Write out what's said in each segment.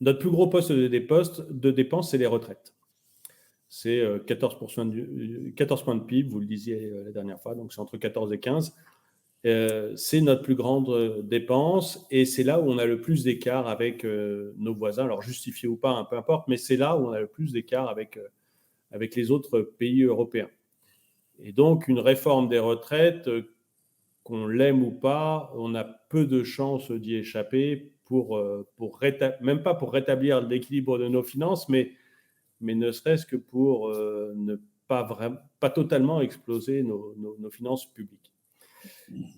notre plus gros poste de dépenses, c'est les retraites. C'est 14 points de PIB, vous le disiez la dernière fois, donc c'est entre 14 et 15. C'est notre plus grande dépense et c'est là où on a le plus d'écart avec nos voisins. Alors justifié ou pas, hein, peu importe, mais c'est là où on a le plus d'écart avec les autres pays européens. Et donc, une réforme des retraites, qu'on l'aime ou pas, on a peu de chances d'y échapper même pas pour rétablir l'équilibre de nos finances, mais ne serait-ce que pour ne pas totalement exploser nos finances publiques.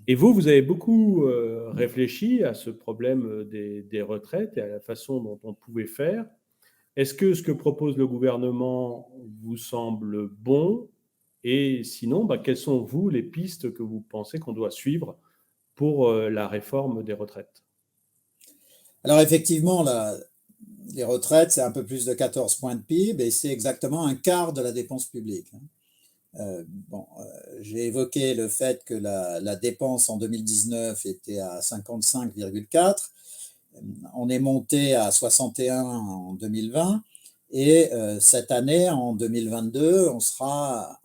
Et vous avez beaucoup réfléchi à ce problème des retraites et à la façon dont on pouvait faire. Est-ce que ce que propose le gouvernement vous semble bon? Et sinon, quelles sont, vous, les pistes que vous pensez qu'on doit suivre pour la réforme des retraites? Alors effectivement, les retraites, c'est un peu plus de 14 points de PIB et c'est exactement un quart de la dépense publique. J'ai évoqué le fait que la dépense en 2019 était à 55,4. On est monté à 61 en 2020 et cette année, en 2022, on sera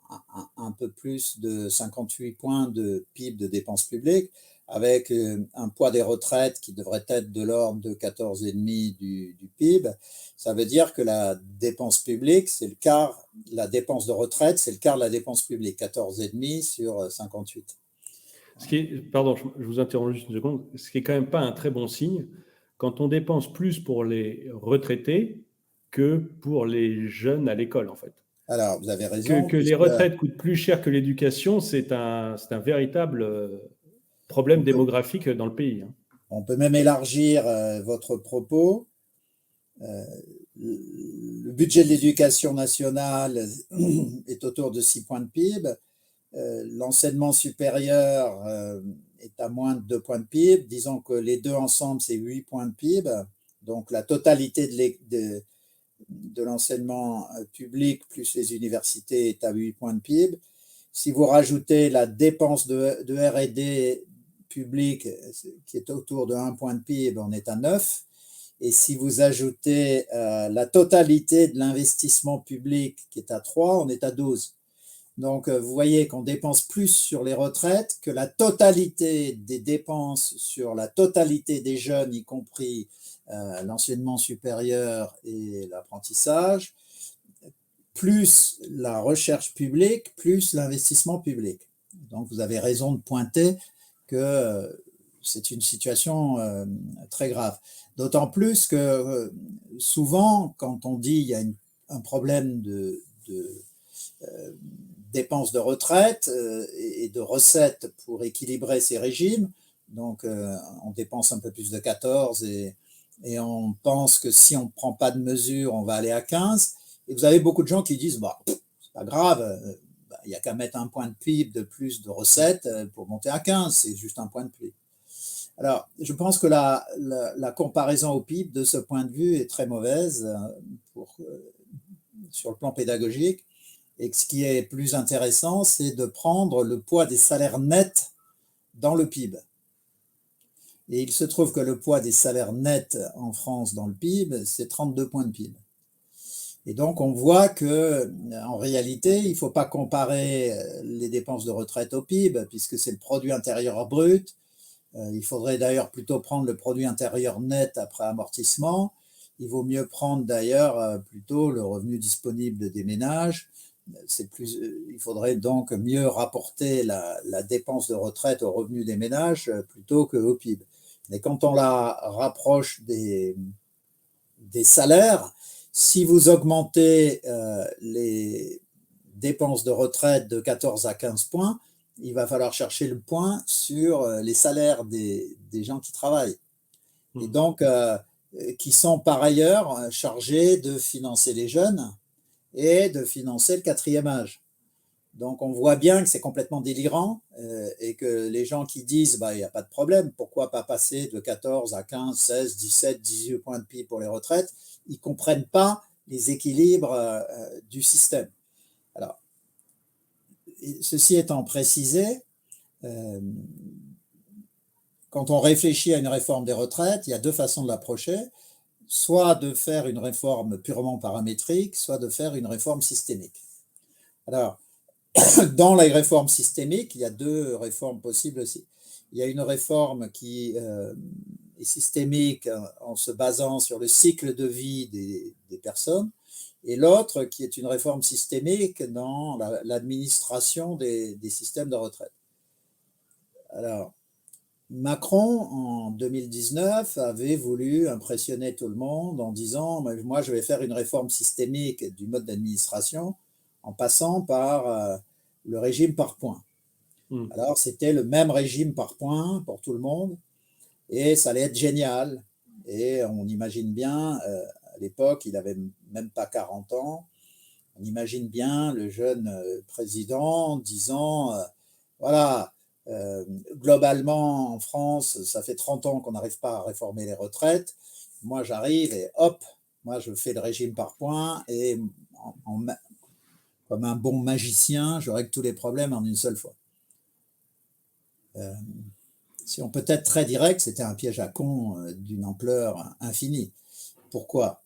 un peu plus de 58 points de PIB de dépenses publiques, avec un poids des retraites qui devrait être de l'ordre de 14,5 du PIB. Ça veut dire que la dépense publique, c'est le quart, la dépense de retraite, c'est le quart de la dépense publique, 14,5 sur 58. Pardon, je vous interromps juste une seconde, ce qui est quand même pas un très bon signe quand on dépense plus pour les retraités que pour les jeunes à l'école, en fait. Alors, vous avez raison. Que les retraites coûtent plus cher que l'éducation, c'est un véritable problème démographique dans le pays. On peut même élargir votre propos. Le budget de l'éducation nationale est autour de 6 points de PIB. L'enseignement supérieur est à moins de 2 points de PIB. Disons que les deux ensemble, c'est 8 points de PIB. Donc, la totalité de l'enseignement public plus les universités est à 8 points de PIB. Si vous rajoutez la dépense de R&D public qui est autour de 1 point de PIB, on est à 9. Et si vous ajoutez la totalité de l'investissement public qui est à 3, on est à 12. Donc, vous voyez qu'on dépense plus sur les retraites que la totalité des dépenses sur la totalité des jeunes, y compris l'enseignement supérieur et l'apprentissage, plus la recherche publique, plus l'investissement public. Donc, vous avez raison de pointer que c'est une situation très grave. D'autant plus que souvent, quand on dit qu'il y a un problème de dépenses de retraite et de recettes pour équilibrer ces régimes, donc on dépense un peu plus de 14 et on pense que si on ne prend pas de mesures, on va aller à 15. Et vous avez beaucoup de gens qui disent, c'est pas grave, il n'y a qu'à mettre un point de PIB de plus de recettes pour monter à 15, c'est juste un point de PIB. Alors, je pense que la comparaison au PIB, de ce point de vue, est très mauvaise sur le plan pédagogique. Et ce qui est plus intéressant, c'est de prendre le poids des salaires nets dans le PIB. Et il se trouve que le poids des salaires nets en France dans le PIB, c'est 32 points de PIB. Et donc, on voit qu'en réalité, il ne faut pas comparer les dépenses de retraite au PIB, puisque c'est le produit intérieur brut. Il faudrait d'ailleurs plutôt prendre le produit intérieur net après amortissement. Il vaut mieux prendre d'ailleurs plutôt le revenu disponible des ménages. Il faudrait donc mieux rapporter la dépense de retraite au revenu des ménages plutôt qu'au PIB. Mais quand on la rapproche des salaires, si vous augmentez les dépenses de retraite de 14 à 15 points, il va falloir chercher le point sur les salaires des gens qui travaillent. Et donc, qui sont par ailleurs chargés de financer les jeunes et de financer le quatrième âge. Donc, on voit bien que c'est complètement délirant et que les gens qui disent il n'y a pas de problème, pourquoi pas passer de 14 à 15, 16, 17, 18 points de PIB pour les retraites, ils ne comprennent pas les équilibres du système. Alors, ceci étant précisé, quand on réfléchit à une réforme des retraites, il y a deux façons de l'approcher. soit de faire une réforme purement paramétrique, soit de faire une réforme systémique. Alors, dans les réformes systémiques, il y a deux réformes possibles aussi. Il y a une réforme qui est systémique en se basant sur le cycle de vie des personnes, et l'autre qui est une réforme systémique dans l'administration des systèmes de retraite. Alors, Macron, en 2019, avait voulu impressionner tout le monde en disant « Moi, je vais faire une réforme systémique du mode d'administration en passant par le régime par points. » Alors, c'était le même régime par points pour tout le monde et ça allait être génial. Et on imagine bien, à l'époque, il n'avait même pas 40 ans, on imagine bien le jeune président disant voilà, globalement, en France, ça fait 30 ans qu'on n'arrive pas à réformer les retraites. Moi, j'arrive et hop, moi, je fais le régime par points et comme un bon magicien, je règle tous les problèmes en une seule fois. Si on peut être très direct, c'était un piège à con d'une ampleur infinie. Pourquoi ?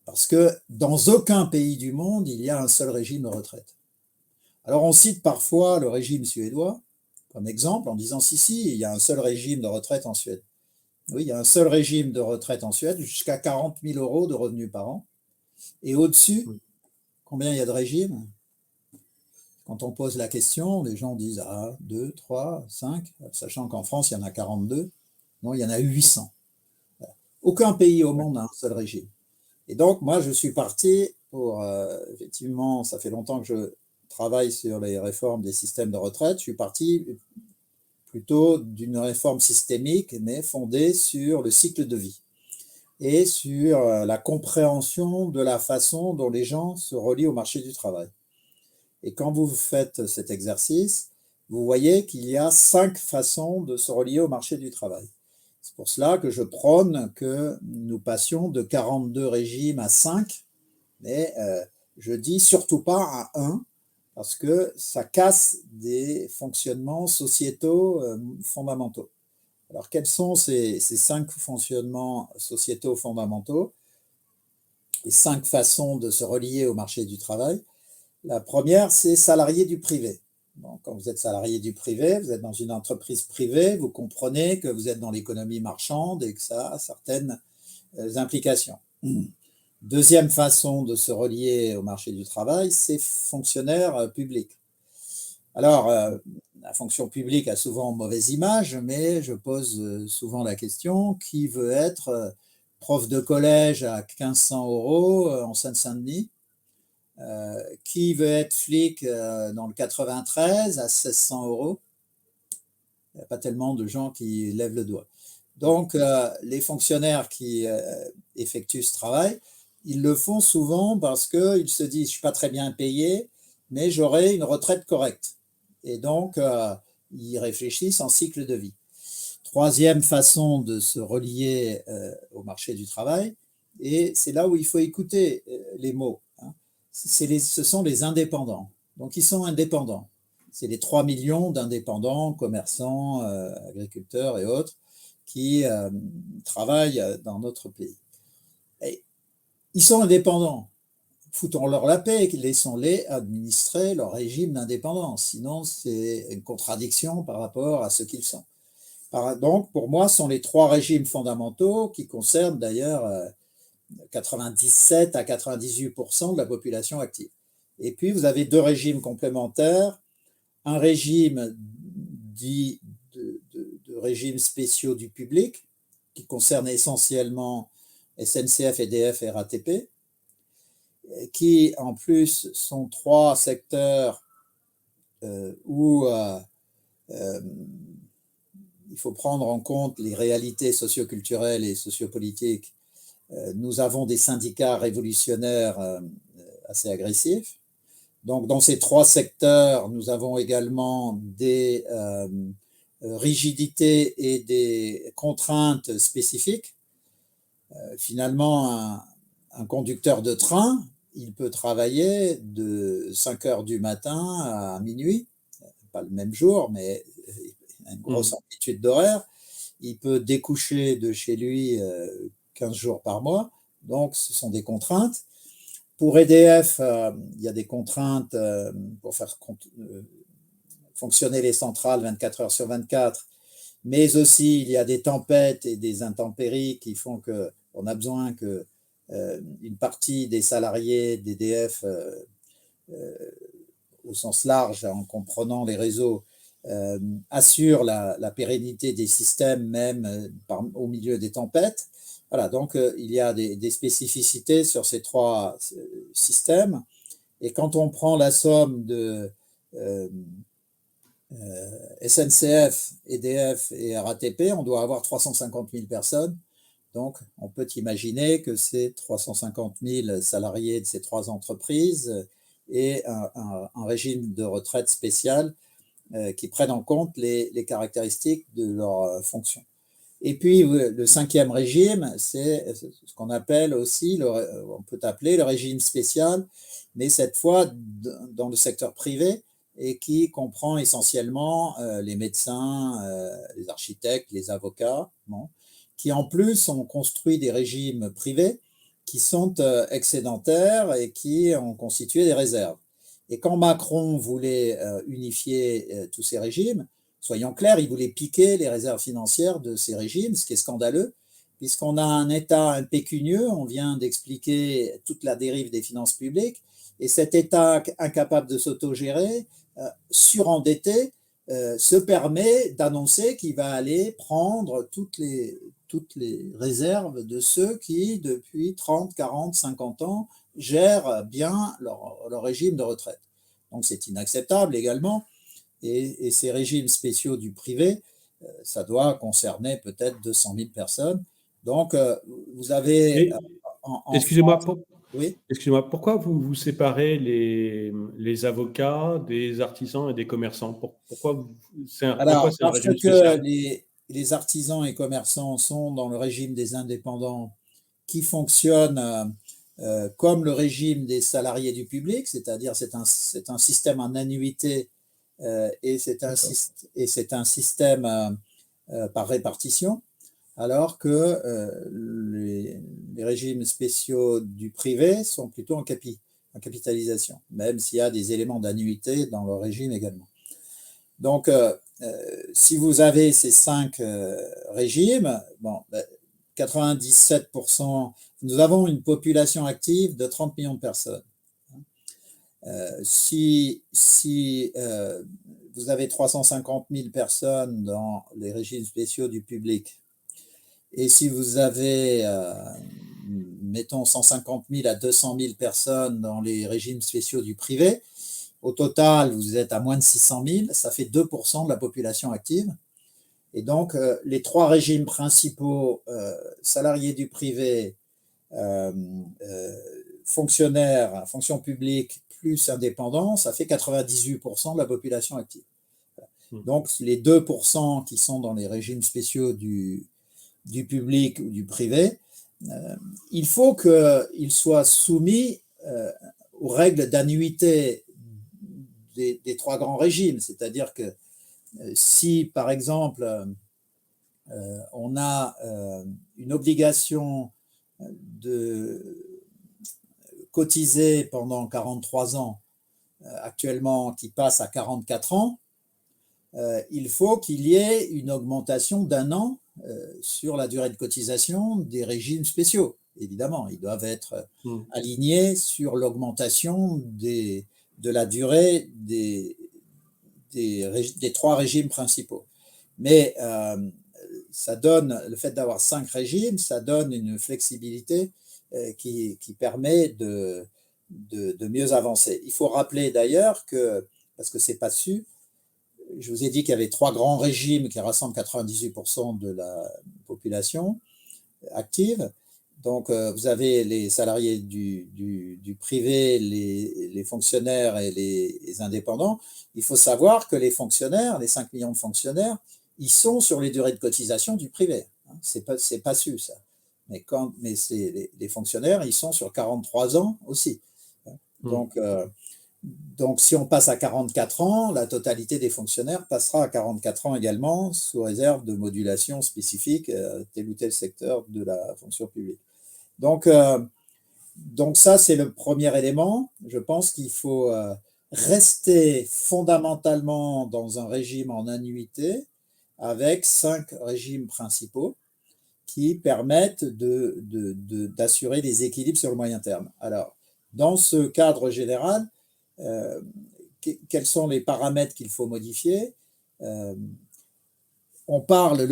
Parce que dans aucun pays du monde, il y a un seul régime de retraite. Alors, on cite parfois le régime suédois comme exemple en disant si, il y a un seul régime de retraite en Suède. Oui, il y a un seul régime de retraite en Suède jusqu'à 40 000 € de revenus par an. Et au-dessus, combien il y a de régimes ? Quand on pose la question, les gens disent 2, 3, 5, sachant qu'en France, il y en a 42. Non, il y en a 800. Aucun pays au monde n'a un seul régime. Et donc, moi, je suis parti pour, effectivement, ça fait longtemps que je travaille sur les réformes des systèmes de retraite. Je suis parti plutôt d'une réforme systémique, mais fondée sur le cycle de vie et sur la compréhension de la façon dont les gens se relient au marché du travail. Et quand vous faites cet exercice, vous voyez qu'il y a 5 façons de se relier au marché du travail. C'est pour cela que je prône que nous passions de 42 régimes à 5, mais je dis surtout pas à 1, parce que ça casse des fonctionnements sociétaux fondamentaux. Alors, quels sont ces 5 fonctionnements sociétaux fondamentaux? Les 5 façons de se relier au marché du travail. La première, c'est salarié du privé. Bon, quand vous êtes salarié du privé, vous êtes dans une entreprise privée, vous comprenez que vous êtes dans l'économie marchande et que ça a certaines implications. Deuxième façon de se relier au marché du travail, c'est fonctionnaire public. Alors, la fonction publique a souvent mauvaise image, mais je pose souvent la question, qui veut être prof de collège à 1 500 € en Seine-Saint-Denis ? Qui veut être flic dans le 93 à 1 600 €? Il n'y a pas tellement de gens qui lèvent le doigt. Donc, les fonctionnaires qui effectuent ce travail, ils le font souvent parce qu'ils se disent « je ne suis pas très bien payé, mais j'aurai une retraite correcte ». Et donc, ils réfléchissent en cycle de vie. Troisième façon de se relier au marché du travail, et c'est là où il faut écouter les mots. Ce sont les indépendants. Donc, ils sont indépendants. C'est les 3 millions d'indépendants, commerçants, agriculteurs et autres qui travaillent dans notre pays. Et ils sont indépendants. Foutons-leur la paix, laissons-les administrer leur régime d'indépendance. Sinon, c'est une contradiction par rapport à ce qu'ils sont. Donc, pour moi, ce sont les 3 régimes fondamentaux qui concernent d'ailleurs 97 à 98% de la population active. Et puis, vous avez 2 régimes complémentaires. Un régime dit de régimes spéciaux du public, qui concerne essentiellement SNCF, EDF et RATP, qui en plus sont 3 secteurs où il faut prendre en compte les réalités socioculturelles et sociopolitiques. Nous avons des syndicats révolutionnaires assez agressifs. Donc, dans ces 3 secteurs, nous avons également des rigidités et des contraintes spécifiques. Finalement, un conducteur de train, il peut travailler de 5 heures du matin à minuit, pas le même jour, mais une grosse amplitude d'horaire. Il peut découcher de chez lui 15 jours par mois, Donc, ce sont des contraintes. Pour EDF, il y a des contraintes pour faire fonctionner les centrales 24 heures sur 24, mais aussi il y a des tempêtes et des intempéries qui font qu'on a besoin que une partie des salariés d'EDF, au sens large, en comprenant les réseaux, assure la pérennité des systèmes même au milieu des tempêtes. Voilà, donc il y a des spécificités sur ces trois systèmes. Et quand on prend la somme de SNCF, EDF et RATP, on doit avoir 350 000 personnes. Donc, on peut imaginer que ces 350 000 salariés de ces trois entreprises aient un régime de retraite spécial qui prenne en compte les caractéristiques de leur fonction. Et puis, le cinquième régime, c'est ce qu'on appelle aussi, on peut appeler le régime spécial, mais cette fois dans le secteur privé, et qui comprend essentiellement les médecins, les architectes, les avocats, qui en plus ont construit des régimes privés qui sont excédentaires et qui ont constitué des réserves. Et quand Macron voulait unifier tous ces régimes, soyons clairs, il voulait piquer les réserves financières de ces régimes, ce qui est scandaleux, puisqu'on a un État impécunieux, on vient d'expliquer toute la dérive des finances publiques, et cet État incapable de s'autogérer, surendetté, se permet d'annoncer qu'il va aller prendre toutes les réserves de ceux qui, depuis 30, 40, 50 ans, gèrent bien leur régime de retraite. Donc c'est inacceptable également. Et ces régimes spéciaux du privé, ça doit concerner peut-être 200 000 personnes. Donc, vous avez Excusez-moi, oui. Excusez-moi, pourquoi vous séparez les avocats des artisans et des commerçants? Pourquoi c'est un Parce régime que spécial? les artisans et commerçants sont dans le régime des indépendants qui fonctionne comme le régime des salariés du public, c'est-à-dire c'est un système en annuité et c'est un système par répartition, alors que les régimes spéciaux du privé sont plutôt en capitalisation, même s'il y a des éléments d'annuité dans le régime également. Donc, si vous avez ces 5 régimes, 97%, nous avons une population active de 30 millions de personnes. Si vous avez 350 000 personnes dans les régimes spéciaux du public, et si vous avez, mettons, 150 000 à 200 000 personnes dans les régimes spéciaux du privé, au total, vous êtes à moins de 600 000, ça fait 2% de la population active. Et donc, les trois régimes principaux, salariés du privé, fonctionnaires, fonction publique, plus indépendants, ça fait 98% de la population active. Donc, les 2% qui sont dans les régimes spéciaux du public ou du privé, il faut qu'ils soient soumis aux règles d'annuité des trois grands régimes. C'est-à-dire que si, par exemple, on a une obligation de cotiser pendant 43 ans, actuellement qui passe à 44 ans, il faut qu'il y ait une augmentation d'1 an sur la durée de cotisation des régimes spéciaux. Évidemment, ils doivent être alignés sur l'augmentation de la durée des trois régimes principaux. Mais ça donne, le fait d'avoir 5 régimes, ça donne une flexibilité qui permet de mieux avancer. Il faut rappeler d'ailleurs que, parce que ce n'est pas su, je vous ai dit qu'il y avait 3 grands régimes qui rassemblent 98% de la population active. Donc, vous avez les salariés du privé, les fonctionnaires et les indépendants. Il faut savoir que les fonctionnaires, les 5 millions de fonctionnaires, ils sont sur les durées de cotisation du privé. C'est pas su, ça. Mais les fonctionnaires, ils sont sur 43 ans aussi. Donc, si on passe à 44 ans, la totalité des fonctionnaires passera à 44 ans également, sous réserve de modulation spécifique à tel ou tel secteur de la fonction publique. Donc ça, c'est le premier élément. Je pense qu'il faut rester fondamentalement dans un régime en annuité avec 5 régimes principaux qui permettent d'assurer des équilibres sur le moyen terme. Alors, dans ce cadre général, quels sont les paramètres qu'il faut modifier? Le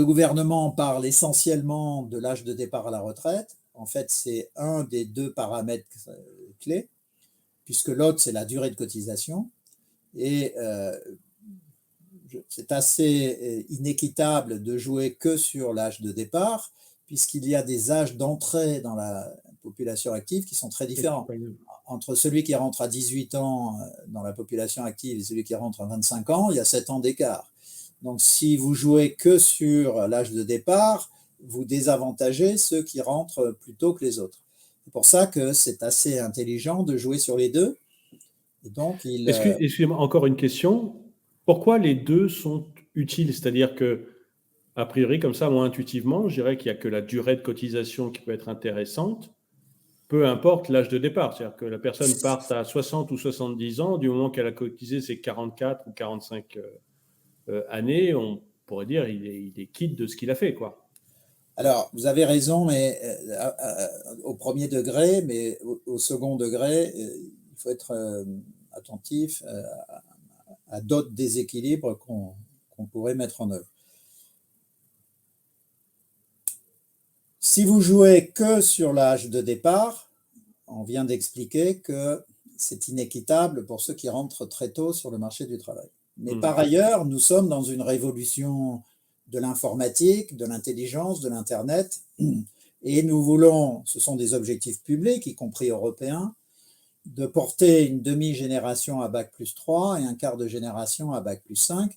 gouvernement parle essentiellement de l'âge de départ à la retraite. En fait, c'est un des 2 paramètres clés, puisque l'autre, c'est la durée de cotisation. Et c'est assez inéquitable de jouer que sur l'âge de départ, puisqu'il y a des âges d'entrée dans la population active qui sont très différents. Entre celui qui rentre à 18 ans dans la population active et celui qui rentre à 25 ans, il y a 7 ans d'écart. Donc, si vous jouez que sur l'âge de départ, vous désavantagez ceux qui rentrent plus tôt que les autres. C'est pour ça que c'est assez intelligent de jouer sur les 2. Et donc, Excusez-moi, encore une question. Pourquoi les 2 sont utiles? C'est-à-dire que, a priori, comme ça, moi, intuitivement, je dirais qu'il n'y a que la durée de cotisation qui peut être intéressante, peu importe l'âge de départ. C'est-à-dire que la personne parte à 60 ou 70 ans, du moment qu'elle a cotisé ses 44 ou 45 années, on pourrait dire il est quitte de ce qu'il a fait, quoi. Alors, vous avez raison, mais au premier degré, mais au second degré, il faut être attentif à d'autres déséquilibres qu'on pourrait mettre en œuvre. Si vous jouez que sur l'âge de départ, on vient d'expliquer que c'est inéquitable pour ceux qui rentrent très tôt sur le marché du travail. Mais par ailleurs, nous sommes dans une révolution de l'informatique, de l'intelligence, de l'Internet, et nous voulons, ce sont des objectifs publics, y compris européens, de porter une demi-génération à Bac+3 et un quart de génération à Bac+5.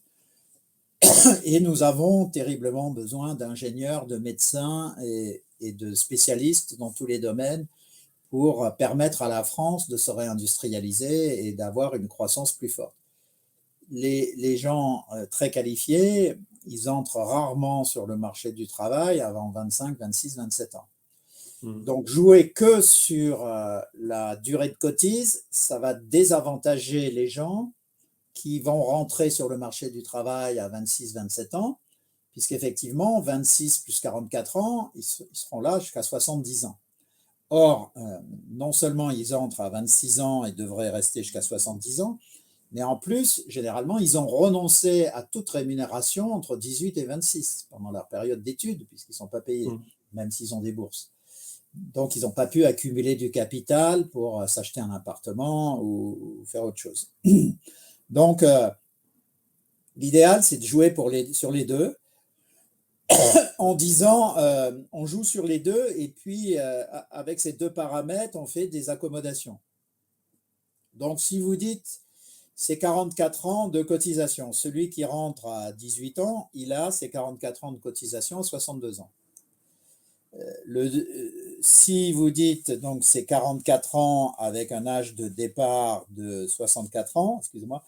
Et nous avons terriblement besoin d'ingénieurs, de médecins et de spécialistes dans tous les domaines pour permettre à la France de se réindustrialiser et d'avoir une croissance plus forte. Les gens très qualifiés, ils entrent rarement sur le marché du travail avant 25, 26, 27 ans. Donc, jouer que sur la durée de cotise, ça va désavantager les gens qui vont rentrer sur le marché du travail à 26, 27 ans, puisqu'effectivement, 26 plus 44 ans, ils seront là jusqu'à 70 ans. Or, non seulement ils entrent à 26 ans et devraient rester jusqu'à 70 ans, mais en plus, généralement, ils ont renoncé à toute rémunération entre 18 et 26 pendant leur période d'études, puisqu'ils ne sont pas payés, même s'ils ont des bourses. Donc, ils n'ont pas pu accumuler du capital pour s'acheter un appartement ou faire autre chose. Donc, l'idéal, c'est de jouer sur les 2 en disant on joue sur les 2 et puis avec ces 2 paramètres, on fait des accommodations. Donc, si vous dites c'est 44 ans de cotisation, celui qui rentre à 18 ans, il a ses 44 ans de cotisation à 62 ans. Si vous dites donc c'est 44 ans avec un âge de départ de 64 ans, excusez-moi,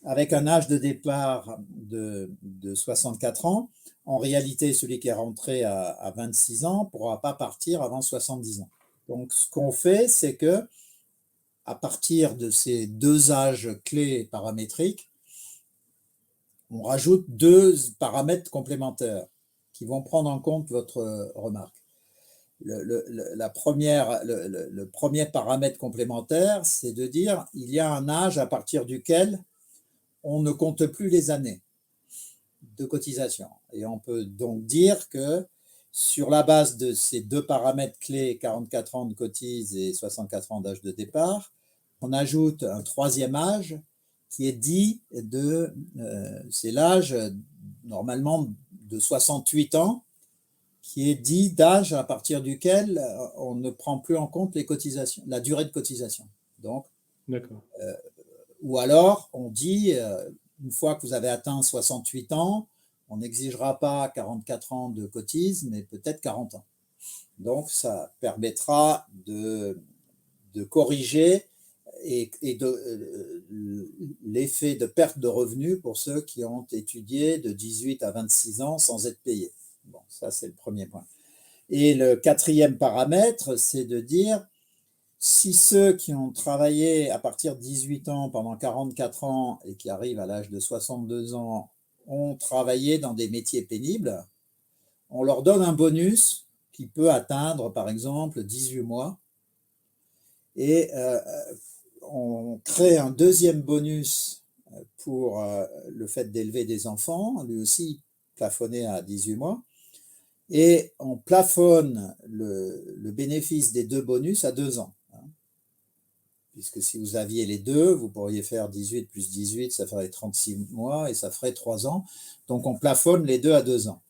avec un âge de départ de 64 ans, en réalité, celui qui est rentré à 26 ans ne pourra pas partir avant 70 ans. Donc, ce qu'on fait, c'est que à partir de ces 2 âges clés paramétriques, on rajoute 2 paramètres complémentaires qui vont prendre en compte votre remarque. Le premier paramètre complémentaire, c'est de dire il y a un âge à partir duquel on ne compte plus les années de cotisation. Et on peut donc dire que sur la base de ces 2 paramètres clés, 44 ans de cotise et 64 ans d'âge de départ, on ajoute un 3e âge qui est dit c'est l'âge normalement de 68 ans, qui est dit d'âge à partir duquel on ne prend plus en compte les cotisations, la durée de cotisation. Donc, ou alors on dit, une fois que vous avez atteint 68 ans, on n'exigera pas 44 ans de cotise, mais peut-être 40 ans. Donc, ça permettra de corriger l'effet de perte de revenus pour ceux qui ont étudié de 18 à 26 ans sans être payés. Bon, ça, c'est le premier point. Et le quatrième paramètre, c'est de dire si ceux qui ont travaillé à partir de 18 ans pendant 44 ans et qui arrivent à l'âge de 62 ans ont travaillé dans des métiers pénibles, on leur donne un bonus qui peut atteindre, par exemple, 18 mois. Et on crée un deuxième bonus pour le fait d'élever des enfants, lui aussi plafonné à 18 mois. Et on plafonne le bénéfice des deux bonus à 2 ans. Puisque si vous aviez les deux, vous pourriez faire 18 plus 18, ça ferait 36 mois et ça ferait 3 ans. Donc on plafonne les deux à 2 ans.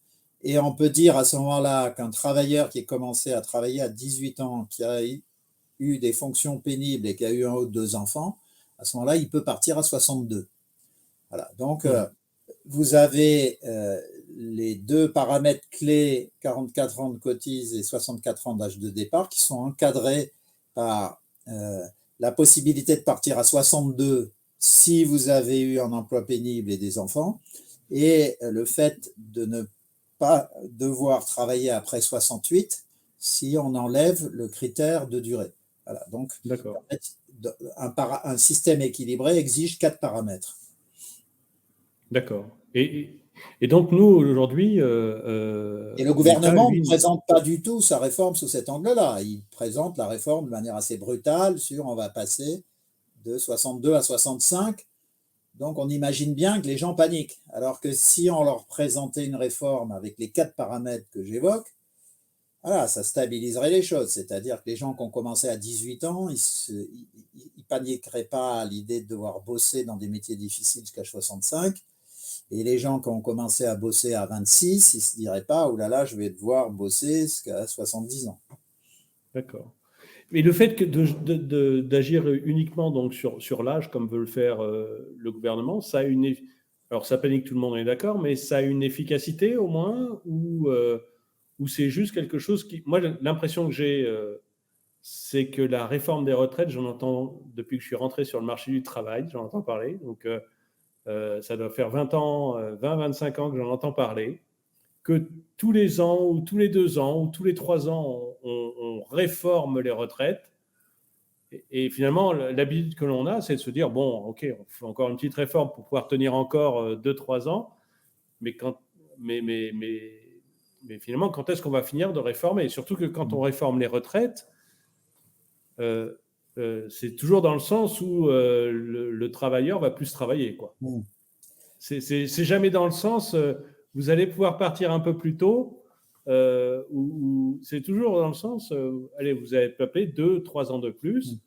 Et on peut dire à ce moment-là qu'un travailleur qui a commencé à travailler à 18 ans, qui a eu des fonctions pénibles et qui a eu un ou deux enfants, à ce moment-là, il peut partir à 62. Voilà. Donc, vous avez les deux paramètres clés, 44 ans de cotise et 64 ans d'âge de départ, qui sont encadrés par la possibilité de partir à 62 si vous avez eu un emploi pénible et des enfants, et le fait de ne pas devoir travailler après 68 si on enlève le critère de durée. Voilà, donc en fait, un système équilibré exige 4 paramètres. D'accord. Et donc nous, aujourd'hui… et le gouvernement ne présente pas du tout sa réforme sous cet angle-là. Il présente la réforme de manière assez brutale sur on va passer de 62 à 65. Donc on imagine bien que les gens paniquent. Alors que si on leur présentait une réforme avec les 4 paramètres que j'évoque, voilà, ça stabiliserait les choses. C'est-à-dire que les gens qui ont commencé à 18 ans, ils ne paniqueraient pas à l'idée de devoir bosser dans des métiers difficiles jusqu'à 65. Et les gens qui ont commencé à bosser à 26, ils ne se diraient pas « Oh là là, je vais devoir bosser jusqu'à 70 ans ». D'accord. Et le fait d'agir uniquement donc sur l'âge, comme veut le faire le gouvernement, ça a une… Alors ça panique tout le monde, on est d'accord, mais ça a une efficacité au moins, ou c'est juste quelque chose qui… Moi, l'impression que j'ai, c'est que la réforme des retraites, j'en entends depuis que je suis rentré sur le marché du travail, j'en entends parler. Donc, ça doit faire 20 ans, 20-25 ans que j'en entends parler, que tous les ans, ou tous les 2 ans, ou tous les 3 ans, on réforme les retraites. Et finalement, l'habitude que l'on a, c'est de se dire, bon, OK, on fait encore une petite réforme pour pouvoir tenir encore 2-3 ans, mais finalement, quand est-ce qu'on va finir de réformer? Et surtout que quand on réforme les retraites, c'est toujours dans le sens où le travailleur va plus travailler, quoi. C'est jamais dans le sens vous allez pouvoir partir un peu plus tôt, ou c'est toujours dans le sens allez, vous allez peupler 2-3 ans de plus,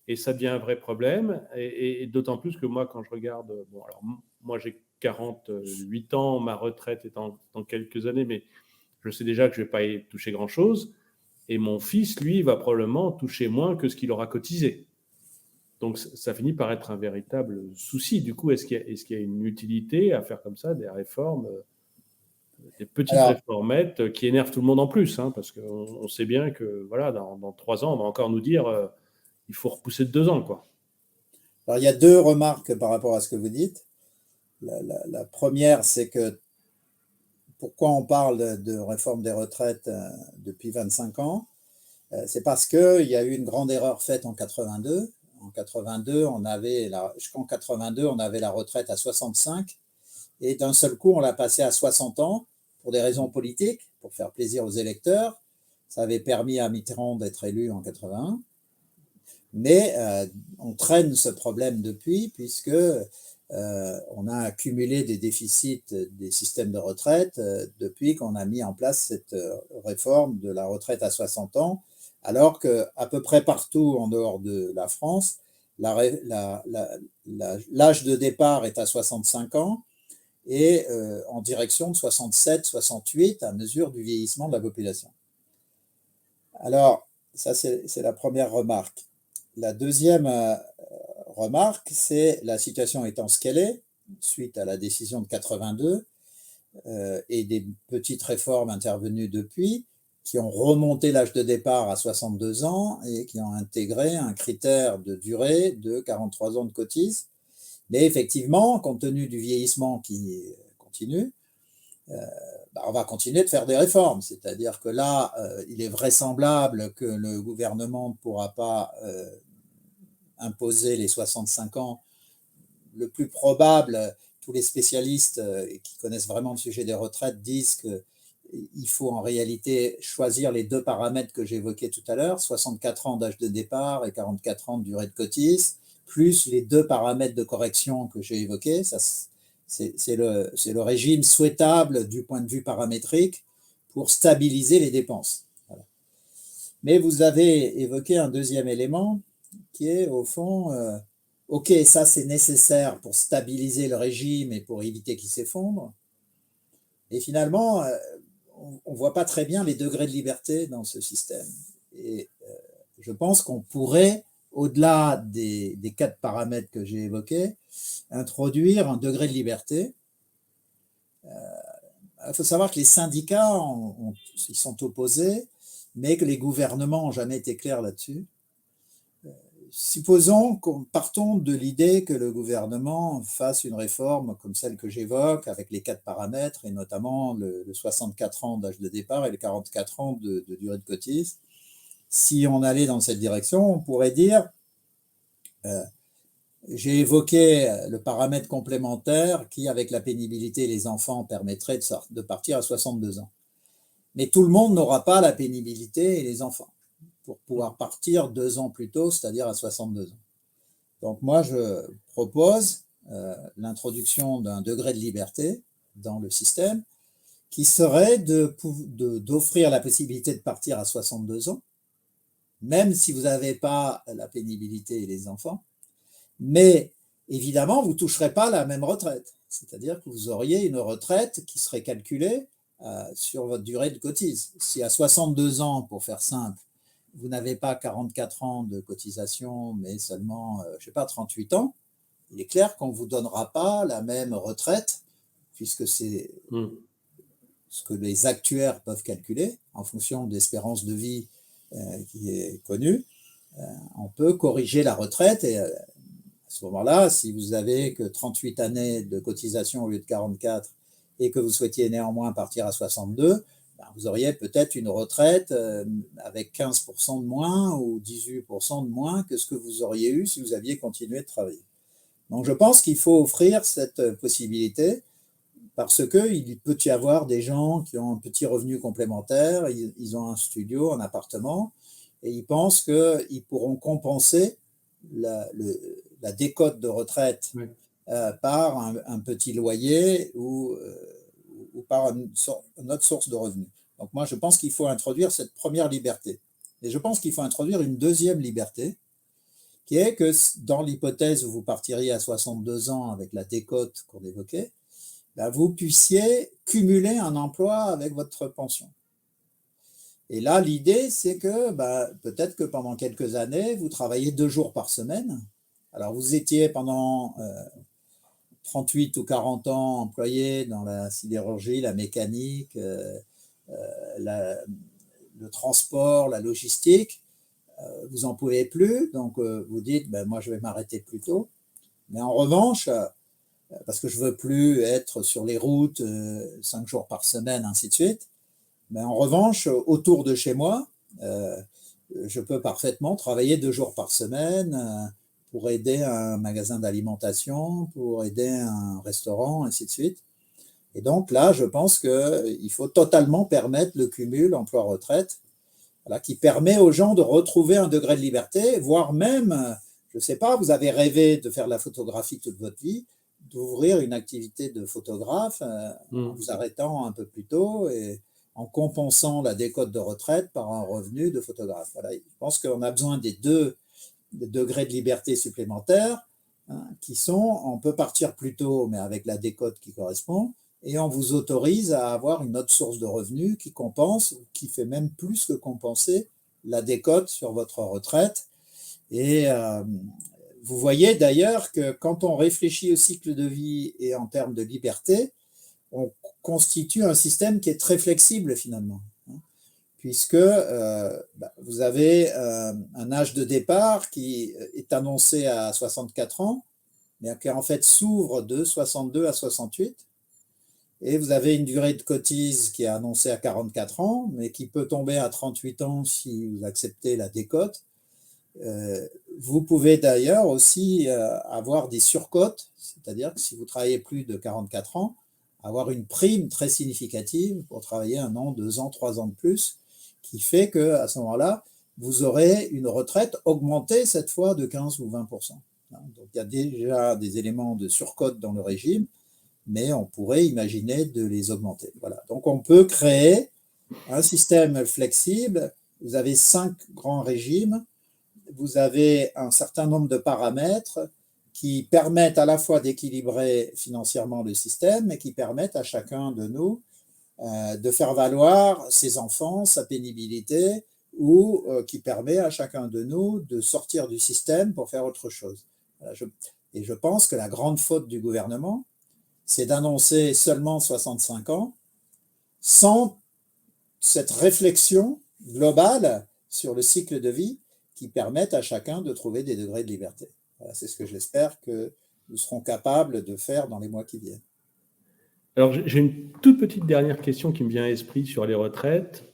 et ça devient un vrai problème. Et d'autant plus que moi, quand je regarde, bon, alors moi j'ai 48 ans, ma retraite est dans quelques années, mais je sais déjà que je ne vais pas y toucher grand-chose. Et mon fils, lui, va probablement toucher moins que ce qu'il aura cotisé. Donc, ça finit par être un véritable souci. Du coup, est-ce qu'il y a une utilité à faire comme ça des réformes, des petites réformettes qui énervent tout le monde en plus, hein, parce qu'on sait bien que voilà, dans 3 ans, on va encore nous dire il faut repousser de 2 ans, quoi. Alors, il y a 2 remarques par rapport à ce que vous dites. La première, c'est que pourquoi on parle de réforme des retraites depuis 25 ans, c'est parce qu'il y a eu une grande erreur faite en 82. En 82, jusqu'en 82, on avait la retraite à 65, et d'un seul coup, on l'a passée à 60 ans pour des raisons politiques, pour faire plaisir aux électeurs. Ça avait permis à Mitterrand d'être élu en 81. Mais on traîne ce problème depuis, puisque on a accumulé des déficits des systèmes de retraite depuis qu'on a mis en place cette réforme de la retraite à 60 ans, alors qu'à peu près partout en dehors de la France, l'âge de départ est à 65 ans, et en direction de 67, 68 à mesure du vieillissement de la population. Alors, ça c'est la première remarque. La deuxième remarque, c'est la situation étant ce qu'elle est, suite à la décision de 82 et des petites réformes intervenues depuis, qui ont remonté l'âge de départ à 62 ans et qui ont intégré un critère de durée de 43 ans de cotise. Mais effectivement, compte tenu du vieillissement qui continue, on va continuer de faire des réformes. C'est-à-dire que là, il est vraisemblable que le gouvernement ne pourra pas imposer les 65 ans. Le plus probable, tous les spécialistes qui connaissent vraiment le sujet des retraites disent qu'il faut en réalité choisir les deux paramètres que j'évoquais tout à l'heure, 64 ans d'âge de départ et 44 ans de durée de cotisme, plus les deux paramètres de correction que j'ai évoqués. C'est le régime souhaitable du point de vue paramétrique pour stabiliser les dépenses. Voilà. Mais vous avez évoqué un deuxième élément qui est au fond, ok, ça c'est nécessaire pour stabiliser le régime et pour éviter qu'il s'effondre. Et finalement, on ne voit pas très bien les degrés de liberté dans ce système. Et je pense qu'on pourrait, au-delà des 4 paramètres que j'ai évoqués, introduire un degré de liberté. Il faut savoir que les syndicats ils sont opposés, mais que les gouvernements n'ont jamais été clairs là-dessus. Supposons qu'on partons de l'idée que le gouvernement fasse une réforme comme celle que j'évoque, avec les 4 paramètres, et notamment le 64 ans d'âge de départ et les 44 ans de durée de cotisme. Si on allait dans cette direction, on pourrait dire, j'ai évoqué le paramètre complémentaire qui, avec la pénibilité et les enfants, permettrait de partir à 62 ans. Mais tout le monde n'aura pas la pénibilité et les enfants pour pouvoir partir 2 ans plus tôt, c'est-à-dire à 62 ans. Donc moi, je propose l'introduction d'un degré de liberté dans le système qui serait d'offrir la possibilité de partir à 62 ans, même si vous n'avez pas la pénibilité et les enfants, mais évidemment, vous ne toucherez pas la même retraite. C'est-à-dire que vous auriez une retraite qui serait calculée sur votre durée de cotisme. Si à 62 ans, pour faire simple, vous n'avez pas 44 ans de cotisation, mais seulement, 38 ans, il est clair qu'on ne vous donnera pas la même retraite, puisque c'est ce que les actuaires peuvent calculer en fonction de l'espérance de vie qui est connue. On peut corriger la retraite et à ce moment-là, si vous n'avez que 38 années de cotisation au lieu de 44 et que vous souhaitiez néanmoins partir à 62, vous auriez peut-être une retraite avec 15% de moins ou 18% de moins que ce que vous auriez eu si vous aviez continué de travailler. Donc je pense qu'il faut offrir cette possibilité parce qu'il peut y avoir des gens qui ont un petit revenu complémentaire, ils ont un studio, un appartement, et ils pensent qu'ils pourront compenser la décote de retraite par un petit loyer ou par une autre source de revenus. Donc moi, je pense qu'il faut introduire cette première liberté. Et je pense qu'il faut introduire une deuxième liberté, qui est que dans l'hypothèse où vous partiriez à 62 ans avec la décote qu'on évoquait, vous puissiez cumuler un emploi avec votre pension. Et là, l'idée, c'est que peut-être que pendant quelques années, vous travaillez 2 jours par semaine. Alors, vous étiez pendant 38 ou 40 ans employé dans la sidérurgie, la mécanique, le transport, la logistique. Vous n'en pouvez plus, donc vous dites, moi, je vais m'arrêter plus tôt. Mais en revanche, parce que je ne veux plus être sur les routes 5 jours par semaine, ainsi de suite, mais en revanche, autour de chez moi, je peux parfaitement travailler 2 jours par semaine pour aider un magasin d'alimentation, pour aider un restaurant, ainsi de suite. Et donc là, je pense qu'il faut totalement permettre le cumul emploi-retraite, qui permet aux gens de retrouver un degré de liberté, voire même, je ne sais pas, vous avez rêvé de faire de la photographie toute votre vie, d'ouvrir une activité de photographe en vous arrêtant un peu plus tôt et en compensant la décote de retraite par un revenu de photographe. Voilà, je pense qu'on a besoin des 2 degrés de liberté supplémentaires qui sont, on peut partir plus tôt, mais avec la décote qui correspond, et on vous autorise à avoir une autre source de revenus qui compense, qui fait même plus que compenser la décote sur votre retraite. Et vous voyez d'ailleurs que quand on réfléchit au cycle de vie et en termes de liberté, on constitue un système qui est très flexible finalement, puisque vous avez un âge de départ qui est annoncé à 64 ans, mais qui en fait s'ouvre de 62 à 68. et vous avez une durée de cotise qui est annoncée à 44 ans, mais qui peut tomber à 38 ans si vous acceptez la décote. Vous pouvez d'ailleurs aussi avoir des surcotes, c'est-à-dire que si vous travaillez plus de 44 ans, avoir une prime très significative pour travailler 1 an, 2 ans, 3 ans de plus, qui fait qu'à ce moment-là, vous aurez une retraite augmentée cette fois de 15 ou 20%. Donc il y a déjà des éléments de surcote dans le régime, mais on pourrait imaginer de les augmenter. Voilà. Donc on peut créer un système flexible. Vous avez 5 grands régimes, vous avez un certain nombre de paramètres qui permettent à la fois d'équilibrer financièrement le système et qui permettent à chacun de nous de faire valoir ses enfants, sa pénibilité, ou qui permet à chacun de nous de sortir du système pour faire autre chose. Voilà, et je pense que la grande faute du gouvernement, c'est d'annoncer seulement 65 ans sans cette réflexion globale sur le cycle de vie qui permette à chacun de trouver des degrés de liberté. Voilà, c'est ce que j'espère que nous serons capables de faire dans les mois qui viennent. Alors, j'ai une toute petite dernière question qui me vient à l'esprit sur les retraites.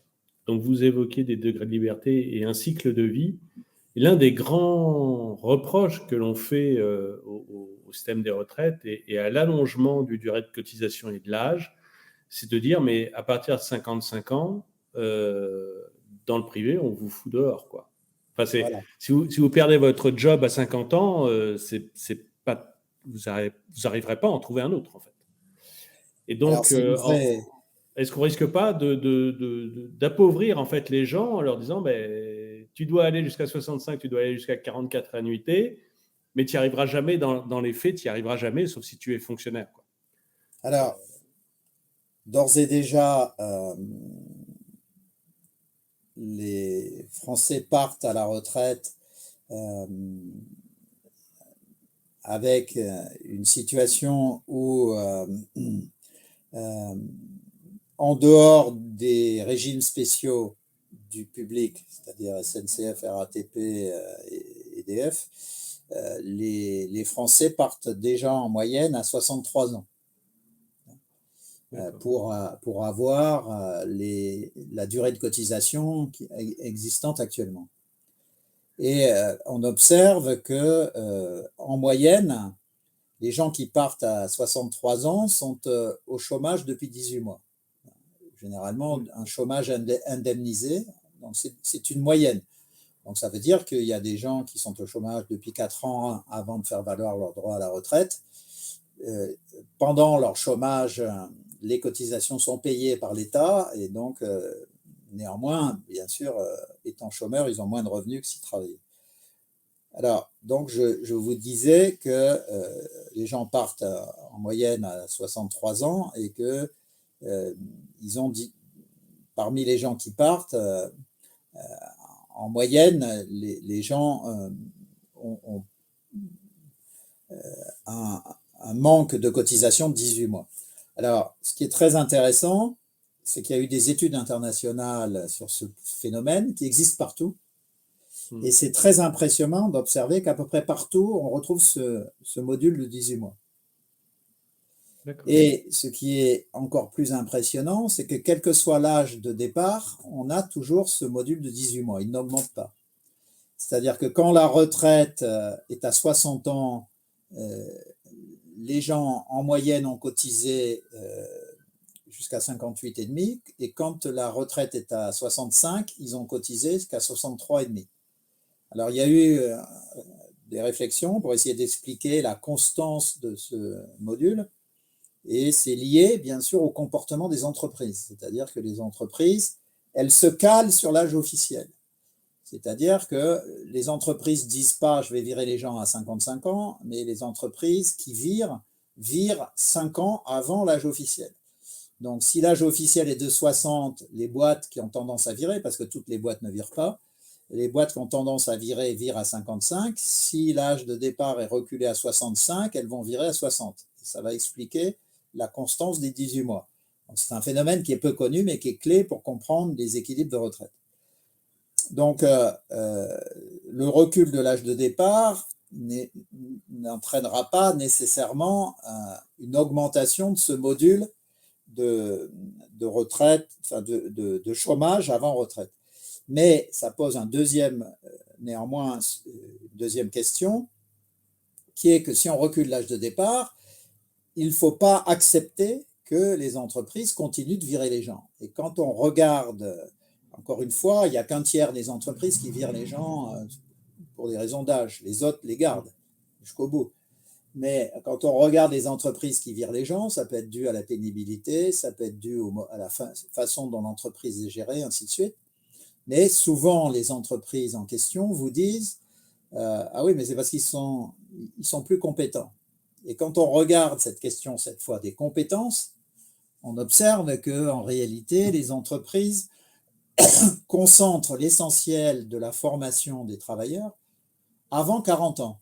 Donc, vous évoquez des degrés de liberté et un cycle de vie. Et l'un des grands reproches que l'on fait au système des retraites et à l'allongement du durée de cotisation et de l'âge, c'est de dire, mais à partir de 55 ans, dans le privé, on vous fout dehors, quoi. Enfin, Voilà. si vous perdez votre job à 50 ans, c'est pas, vous n'arriverez pas à en trouver un autre, en fait. Et Alors, donc, c'est une vraie... est-ce qu'on risque pas d'appauvrir en fait les gens en leur disant, ben, tu dois aller jusqu'à 65, tu dois aller jusqu'à 44 annuités, mais tu n'y arriveras jamais dans les faits, tu n'y arriveras jamais, sauf si tu es fonctionnaire, quoi. Alors, d'ores et déjà, les Français partent à la retraite avec une situation où, en dehors des régimes spéciaux du public, c'est-à-dire SNCF, RATP et EDF, les Français partent déjà en moyenne à 63 ans pour avoir la durée de cotisation existante actuellement. Et on observe que en moyenne, les gens qui partent à 63 ans sont au chômage depuis 18 mois. Généralement, un chômage indemnisé, donc c'est une moyenne. Donc ça veut dire qu'il y a des gens qui sont au chômage depuis 4 ans avant de faire valoir leur droit à la retraite. Pendant leur chômage, les cotisations sont payées par l'État et donc néanmoins, bien sûr, étant chômeurs, ils ont moins de revenus que s'ils travaillaient. Alors, donc je vous disais que les gens partent en moyenne à 63 ans et que ils ont dit, parmi les gens qui partent, en moyenne, les gens ont un manque de cotisation de 18 mois. Alors, ce qui est très intéressant, c'est qu'il y a eu des études internationales sur ce phénomène qui existent partout. Et c'est très impressionnant d'observer qu'à peu près partout, on retrouve ce module de 18 mois. Et ce qui est encore plus impressionnant, c'est que quel que soit l'âge de départ, on a toujours ce module de 18 mois. Il n'augmente pas. C'est-à-dire que quand la retraite est à 60 ans, les gens en moyenne ont cotisé jusqu'à 58,5 et quand la retraite est à 65, ils ont cotisé jusqu'à 63,5. Alors il y a eu des réflexions pour essayer d'expliquer la constance de ce module et c'est lié bien sûr au comportement des entreprises, c'est-à-dire que les entreprises, elles se calent sur l'âge officiel. C'est-à-dire que les entreprises ne disent pas « je vais virer les gens à 55 ans », mais les entreprises qui virent 5 ans avant l'âge officiel. Donc, si l'âge officiel est de 60, les boîtes qui ont tendance à virer, parce que toutes les boîtes ne virent pas, les boîtes qui ont tendance à virer virent à 55. Si l'âge de départ est reculé à 65, elles vont virer à 60. Ça va expliquer la constance des 18 mois. C'est un phénomène qui est peu connu, mais qui est clé pour comprendre les équilibres de retraite. Donc, le recul de l'âge de départ n'entraînera pas nécessairement une augmentation de ce module de retraite, enfin de chômage avant retraite. Mais ça pose néanmoins une deuxième question, qui est que si on recule l'âge de départ, il ne faut pas accepter que les entreprises continuent de virer les gens. Et quand on regarde, encore une fois, il n'y a qu'un tiers des entreprises qui virent les gens pour des raisons d'âge. Les autres les gardent jusqu'au bout. Mais quand on regarde les entreprises qui virent les gens, ça peut être dû à la pénibilité, ça peut être dû à la façon dont l'entreprise est gérée, ainsi de suite. Mais souvent, les entreprises en question vous disent ah oui, mais c'est parce qu'ils sont plus compétents. Et quand on regarde cette question, cette fois, des compétences, on observe qu'en réalité, les entreprises concentrent l'essentiel de la formation des travailleurs avant 40 ans.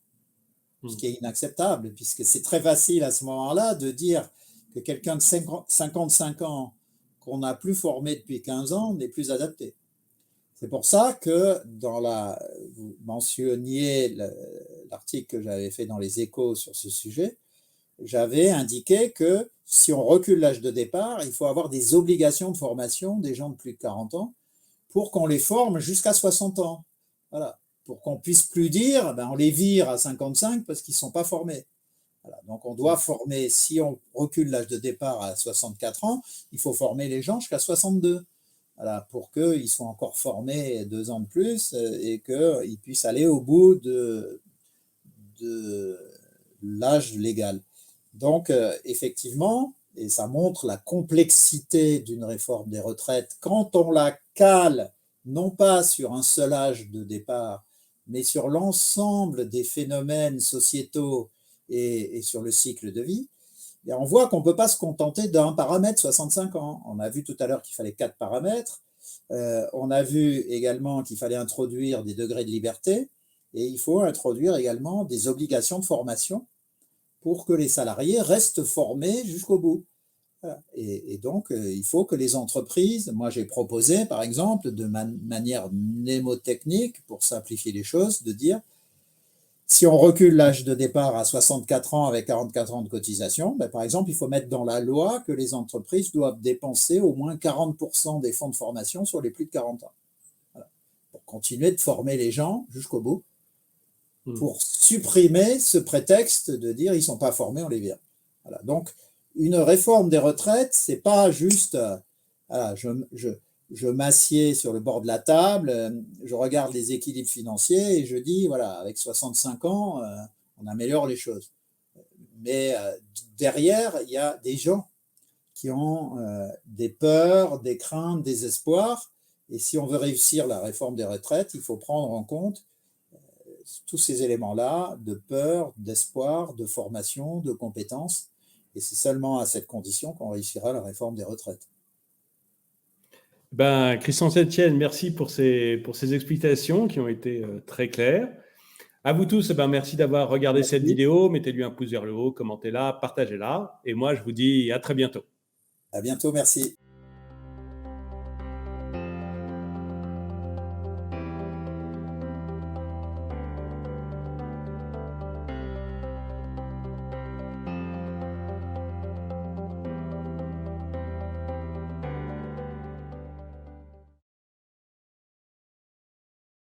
Ce qui est inacceptable, puisque c'est très facile à ce moment-là de dire que quelqu'un de 55 ans qu'on n'a plus formé depuis 15 ans n'est plus adapté. C'est pour ça que vous mentionniez l'article que j'avais fait dans les Échos sur ce sujet, j'avais indiqué que si on recule l'âge de départ, il faut avoir des obligations de formation des gens de plus de 40 ans pour qu'on les forme jusqu'à 60 ans. Voilà. Pour qu'on puisse plus dire, on les vire à 55 parce qu'ils ne sont pas formés. Voilà. Donc on doit former, si on recule l'âge de départ à 64 ans, il faut former les gens jusqu'à 62. Voilà, pour qu'ils soient encore formés 2 ans de plus et qu'ils puissent aller au bout de l'âge légal. Donc effectivement, et ça montre la complexité d'une réforme des retraites, quand on la cale non pas sur un seul âge de départ, mais sur l'ensemble des phénomènes sociétaux et sur le cycle de vie, et on voit qu'on ne peut pas se contenter d'un paramètre 65 ans. On a vu tout à l'heure qu'il fallait 4 paramètres. On a vu également qu'il fallait introduire des degrés de liberté et il faut introduire également des obligations de formation pour que les salariés restent formés jusqu'au bout. Voilà. Et donc, il faut que les entreprises, moi j'ai proposé par exemple de manière mnémotechnique, pour simplifier les choses, de dire si on recule l'âge de départ à 64 ans avec 44 ans de cotisation, par exemple, il faut mettre dans la loi que les entreprises doivent dépenser au moins 40% des fonds de formation sur les plus de 40 ans. Voilà. Pour continuer de former les gens jusqu'au bout, pour supprimer ce prétexte de dire ils ne sont pas formés, on les vire. Voilà. Donc, une réforme des retraites, ce n'est pas juste voilà, je m'assieds sur le bord de la table, je regarde les équilibres financiers et je dis, voilà, avec 65 ans, on améliore les choses. Mais derrière, il y a des gens qui ont des peurs, des craintes, des espoirs. Et si on veut réussir la réforme des retraites, il faut prendre en compte tous ces éléments-là de peur, d'espoir, de formation, de compétences. Et c'est seulement à cette condition qu'on réussira la réforme des retraites. Christian Saint-Etienne, merci pour ces explications qui ont été très claires. À vous tous, merci d'avoir regardé cette vidéo. Mettez-lui un pouce vers le haut, commentez-la, partagez-la. Et moi, je vous dis à très bientôt. À bientôt, merci.